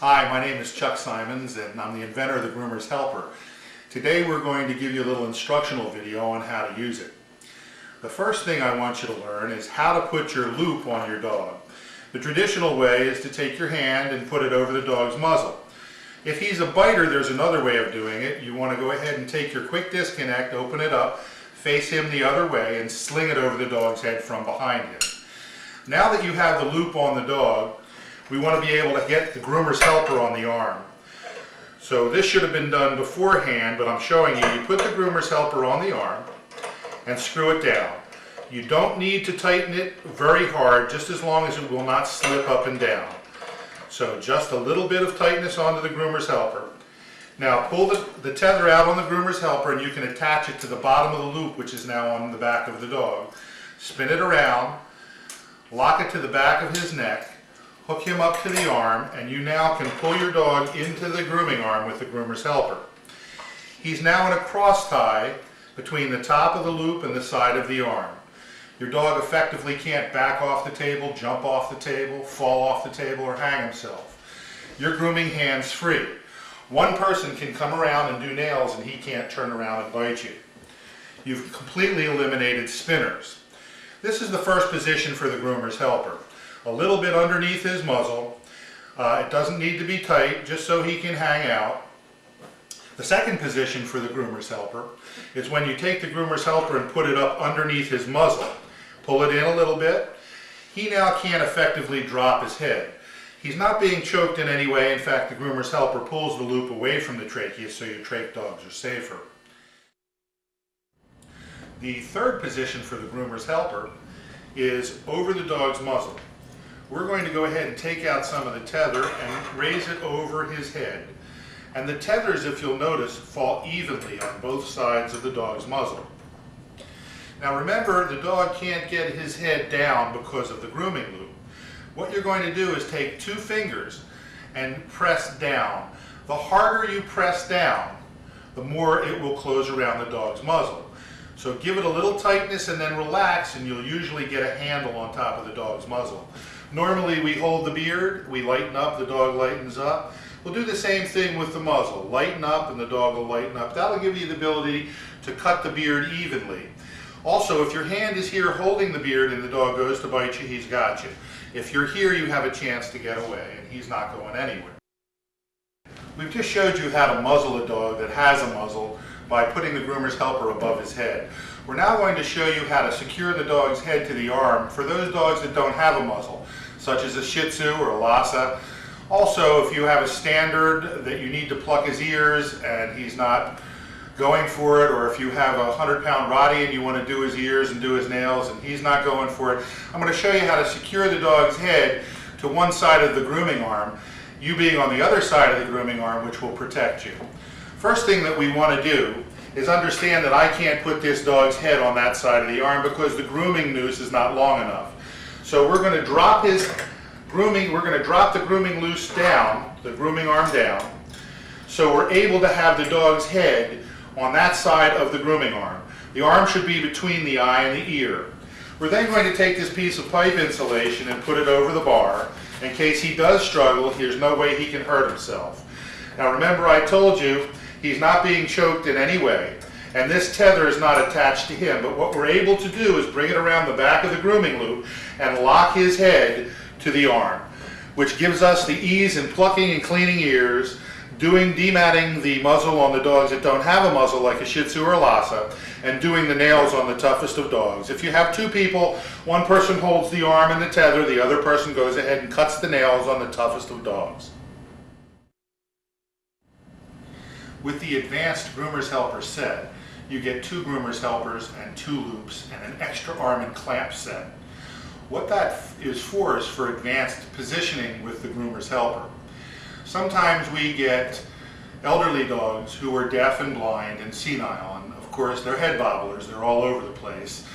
Hi, my name is Chuck Simons and I'm the inventor of the Groomers Helper. Today we're going to give you a little instructional video on how to use it. The first thing I want you to learn is how to put your loop on your dog. The traditional way is to take your hand and put it over the dog's muzzle. If he's a biter, there's another way of doing it. You want to go ahead and take your quick disconnect, open it up, face him the other way and sling it over the dog's head from behind him. Now that you have the loop on the dog, we want to be able to get the Groomers Helper on the arm. So this should have been done beforehand, but I'm showing you. You put the Groomers Helper on the arm and screw it down. You don't need to tighten it very hard, just as long as it will not slip up and down. So just a little bit of tightness onto the Groomers Helper. Now pull the tether out on the Groomers Helper and you can attach it to the bottom of the loop, which is now on the back of the dog. Spin it around, lock it to the back of his neck, hook him up to the arm, and you now can pull your dog into the grooming arm with the Groomers Helper. He's now in a cross tie between the top of the loop and the side of the arm. Your dog effectively can't back off the table, jump off the table, fall off the table, or hang himself. You're grooming hands-free. One person can come around and do nails and he can't turn around and bite you. You've completely eliminated spinners. This is the first position for the Groomers Helper. A little bit underneath his muzzle. It doesn't need to be tight, just so he can hang out. The second position for the Groomers Helper is when you take the Groomers Helper and put it up underneath his muzzle. Pull it in a little bit. He now can't effectively drop his head. He's not being choked in any way. In fact, the Groomers Helper pulls the loop away from the trachea, so your trach dogs are safer. The third position for the Groomers Helper is over the dog's muzzle. We're going to go ahead and take out some of the tether and raise it over his head. And the tethers, if you'll notice, fall evenly on both sides of the dog's muzzle. Now remember, the dog can't get his head down because of the grooming loop. What you're going to do is take two fingers and press down. The harder you press down, the more it will close around the dog's muzzle. So give it a little tightness and then relax, and you'll usually get a handle on top of the dog's muzzle. Normally we hold the beard, we lighten up, the dog lightens up. We'll do the same thing with the muzzle. Lighten up and the dog will lighten up. That'll give you the ability to cut the beard evenly. Also, if your hand is here holding the beard and the dog goes to bite you, he's got you. If you're here, you have a chance to get away and he's not going anywhere. We've just showed you how to muzzle a dog that has a muzzle by putting the Groomers Helper above his head. We're now going to show you how to secure the dog's head to the arm for those dogs that don't have a muzzle, such as a Shih Tzu or a Lhasa. Also, if you have a standard that you need to pluck his ears and he's not going for it, or if you have a 100-pound Rottie and you want to do his ears and do his nails and he's not going for it, I'm going to show you how to secure the dog's head to one side of the grooming arm, you being on the other side of the grooming arm, which will protect you. First thing that we want to do is understand that I can't put this dog's head on that side of the arm because the grooming noose is not long enough. So we're going to drop the grooming noose down, the grooming arm down, so we're able to have the dog's head on that side of the grooming arm. The arm should be between the eye and the ear. We're then going to take this piece of pipe insulation and put it over the bar. In case he does struggle, there's no way he can hurt himself. Now remember, I told you he's not being choked in any way, and this tether is not attached to him, but what we're able to do is bring it around the back of the grooming loop and lock his head to the arm, which gives us the ease in plucking and cleaning ears, dematting the muzzle on the dogs that don't have a muzzle like a Shih Tzu or a Lhasa, and doing the nails on the toughest of dogs. If you have two people, one person holds the arm and the tether, the other person goes ahead and cuts the nails on the toughest of dogs. With the advanced Groomers Helper set, you get two Groomers Helpers and two loops and an extra arm and clamp set. What that is for advanced positioning with the Groomers Helper. Sometimes we get elderly dogs who are deaf and blind and senile, and of course they're head bobblers, they're all over the place.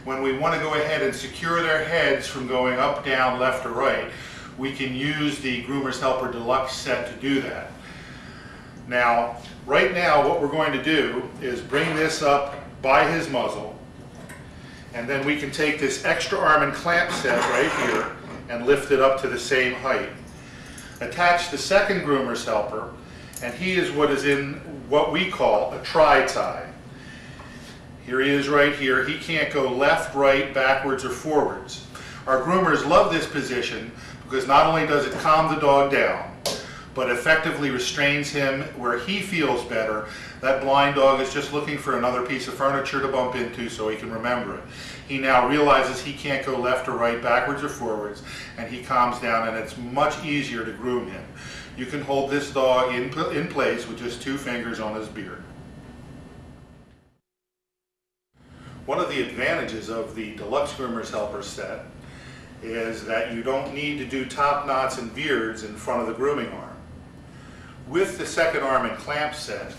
When we want to go ahead and secure their heads from going up, down, left, or right, we can use the Groomers Helper Deluxe set to do that. Now, right now what we're going to do is bring this up by his muzzle, and then we can take this extra arm and clamp set right here and lift it up to the same height. attach the second Groomers Helper, and he is what is in what we call a tri-tie. Here he is right here. He can't go left, right, backwards, or forwards. Our groomers love this position because not only does it calm the dog down, but effectively restrains him where he feels better. That blind dog is just looking for another piece of furniture to bump into so he can remember it. He now realizes he can't go left or right, backwards or forwards, and he calms down, and it's much easier to groom him. You can hold this dog in place with just 2 fingers on his beard. One of the advantages of the Deluxe Groomers Helper set is that you don't need to do top knots and beards in front of the grooming arm. With the second arm and clamp set,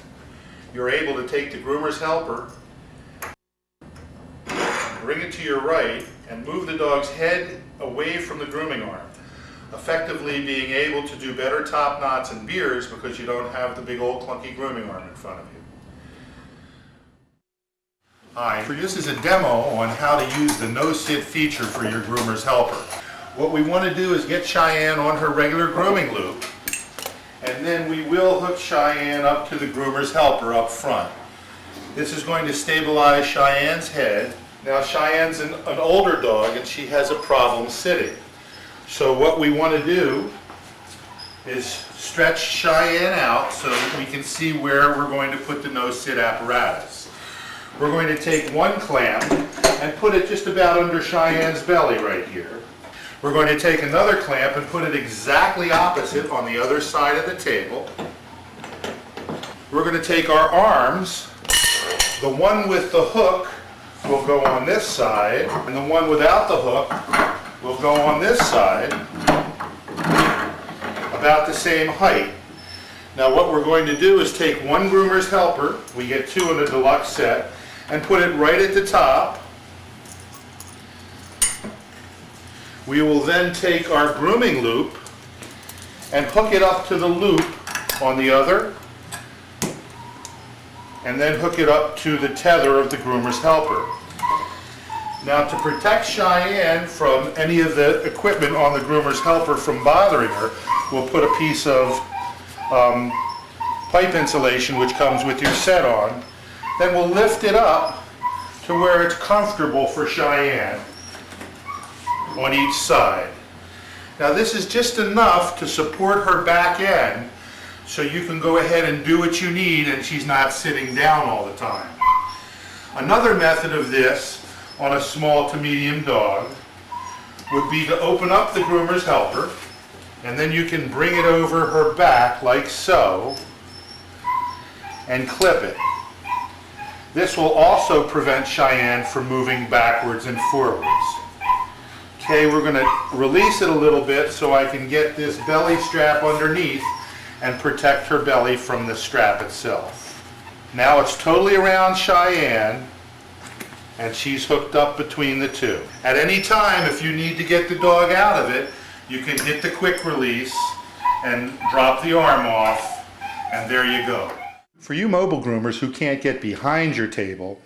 you're able to take the Groomers Helper, bring it to your right, and move the dog's head away from the grooming arm, effectively being able to do better top knots and beards because you don't have the big old clunky grooming arm in front of you. Hi, this is a demo on how to use the no-sit feature for your Groomers Helper. What we want to do is get Cheyenne on her regular grooming loop, and then we will hook Cheyenne up to the Groomers Helper up front. This is going to stabilize Cheyenne's head. Now Cheyenne's an older dog and she has a problem sitting. So what we want to do is stretch Cheyenne out so that we can see where we're going to put the no-sit apparatus. We're going to take one clamp and put it just about under Cheyenne's belly right here. We're going to take another clamp and put it exactly opposite on the other side of the table. We're going to take our arms. The one with the hook will go on this side, and the one without the hook will go on this side, about the same height. Now what we're going to do is take one Groomers Helper, we get 2 in a Deluxe set, and put it right at the top. We will then take our grooming loop and hook it up to the loop on the other, and then hook it up to the tether of the Groomers Helper. Now to protect Cheyenne from any of the equipment on the Groomers Helper from bothering her, we'll put a piece of pipe insulation which comes with your set on. Then we'll lift it up to where it's comfortable for Cheyenne on each side. Now this is just enough to support her back end so you can go ahead and do what you need and she's not sitting down all the time. Another method of this on a small to medium dog would be to open up the Groomers Helper, and then you can bring it over her back like so and clip it. This will also prevent Cheyenne from moving backwards and forwards. Okay, we're going to release it a little bit so I can get this belly strap underneath and protect her belly from the strap itself. Now it's totally around Cheyenne and she's hooked up between the 2. At any time, if you need to get the dog out of it, you can hit the quick release and drop the arm off, and there you go. For you mobile groomers who can't get behind your table,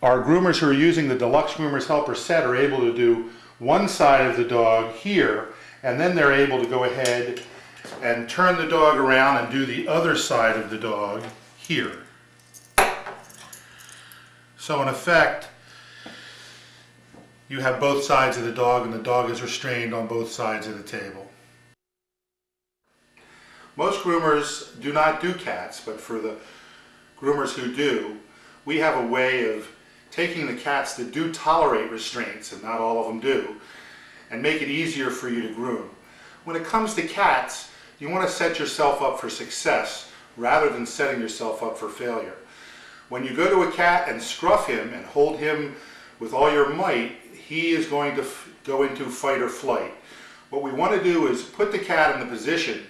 our groomers who are using the Deluxe Groomers Helper set are able to do one side of the dog here, and then they're able to go ahead and turn the dog around and do the other side of the dog here. So in effect, you have both sides of the dog and the dog is restrained on both sides of the table. Most groomers do not do cats, but for the groomers who do, we have a way of taking the cats that do tolerate restraints, and not all of them do, and make it easier for you to groom. When it comes to cats, you want to set yourself up for success rather than setting yourself up for failure. When you go to a cat and scruff him and hold him with all your might, he is going to go into fight or flight. What we want to do is put the cat in the position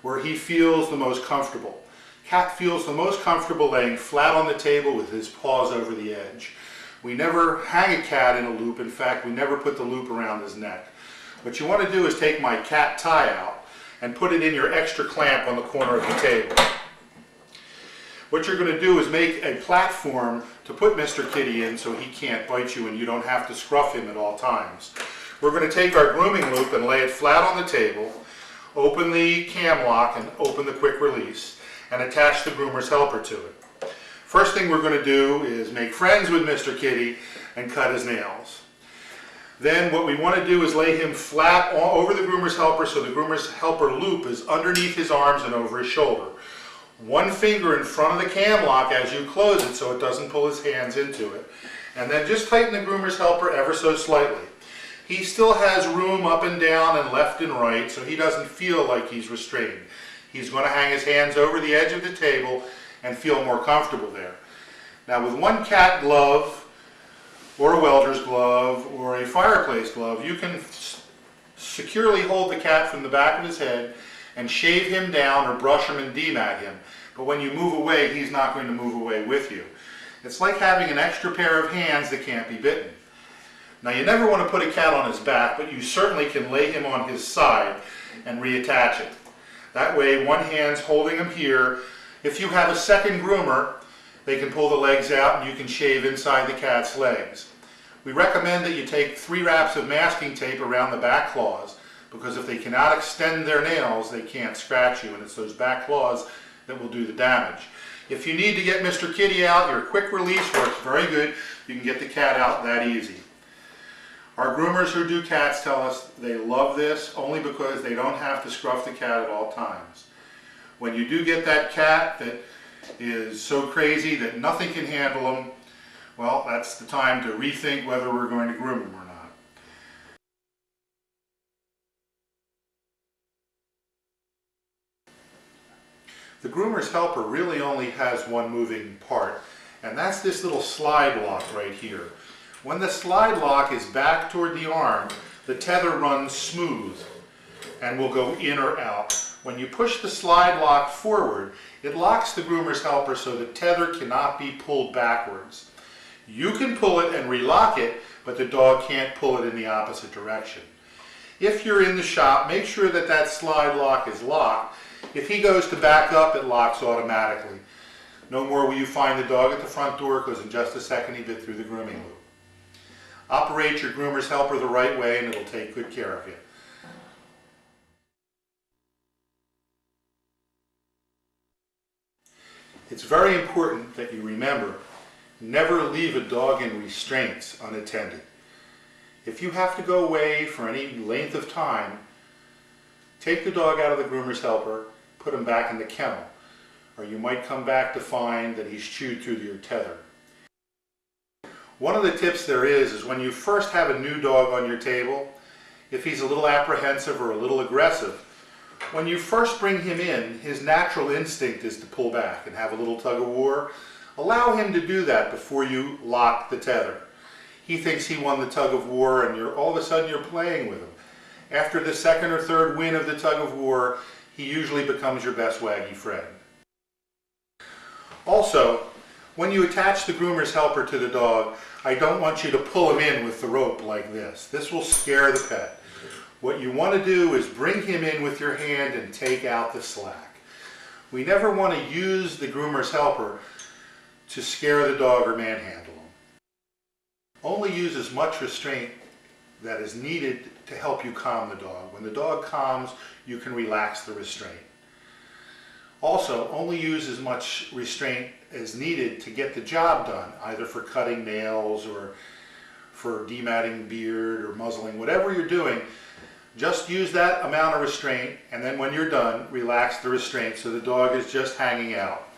where he feels the most comfortable. Cat feels the most comfortable laying flat on the table with his paws over the edge. We never hang a cat in a loop. In fact, we never put the loop around his neck. What you want to do is take my cat tie out and put it in your extra clamp on the corner of the table. What you're going to do is make a platform to put Mr. Kitty in so he can't bite you and you don't have to scruff him at all times. We're going to take our grooming loop and lay it flat on the table, open the cam lock and open the quick release, and attach the Groomers Helper to it. First thing we're going to do is make friends with Mr. Kitty and cut his nails. Then what we want to do is lay him flat over the Groomers Helper so the Groomers Helper loop is underneath his arms and over his shoulder. One finger in front of the cam lock as you close it so it doesn't pull his hands into it. And then just tighten the Groomers Helper ever so slightly. He still has room up and down and left and right, so he doesn't feel like he's restrained. He's going to hang his hands over the edge of the table and feel more comfortable there. Now with one cat glove, or a welder's glove, or a fireplace glove, you can securely hold the cat from the back of his head and shave him down or brush him and demat him. But when you move away, he's not going to move away with you. It's like having an extra pair of hands that can't be bitten. Now you never want to put a cat on his back, but you certainly can lay him on his side and reattach it. That way one hand's holding him here. If you have a second groomer, they can pull the legs out and you can shave inside the cat's legs. We recommend that you take 3 wraps of masking tape around the back claws, because if they cannot extend their nails, they can't scratch you, and it's those back claws that will do the damage. If you need to get Mr. Kitty out, your quick release works very good. You can get the cat out that easy. Our groomers who do cats tell us they love this only because they don't have to scruff the cat at all times. When you do get that cat that is so crazy that nothing can handle him, well, that's the time to rethink whether we're going to groom him or not. The Groomers Helper really only has one moving part, and that's this little slide lock right here. When the slide lock is back toward the arm, the tether runs smooth and will go in or out. When you push the slide lock forward, it locks the Groomers Helper so the tether cannot be pulled backwards. You can pull it and relock it, but the dog can't pull it in the opposite direction. If you're in the shop, make sure that that slide lock is locked. If he goes to back up, it locks automatically. No more will you find the dog at the front door, because in just a second he bit through the grooming loop. Operate your Groomers Helper the right way and it'll take good care of you. It's very important that you remember, never leave a dog in restraints unattended. If you have to go away for any length of time, take the dog out of the Groomers Helper, put him back in the kennel, or you might come back to find that he's chewed through your tether. One of the tips there is when you first have a new dog on your table, if he's a little apprehensive or a little aggressive, when you first bring him in, his natural instinct is to pull back and have a little tug of war. Allow him to do that before you lock the tether. He thinks he won the tug of war and all of a sudden you're playing with him. After the second or third win of the tug of war, he usually becomes your best waggy friend. Also, when you attach the Groomers Helper to the dog, I don't want you to pull him in with the rope like this. This will scare the pet. What you want to do is bring him in with your hand and take out the slack. We never want to use the Groomers Helper to scare the dog or manhandle him. Only use as much restraint that is needed to help you calm the dog. When the dog calms, you can relax the restraint. Also, only use as much restraint as needed to get the job done, either for cutting nails or for dematting beard or muzzling, whatever you're doing. Just use that amount of restraint, and then when you're done, relax the restraint so the dog is just hanging out.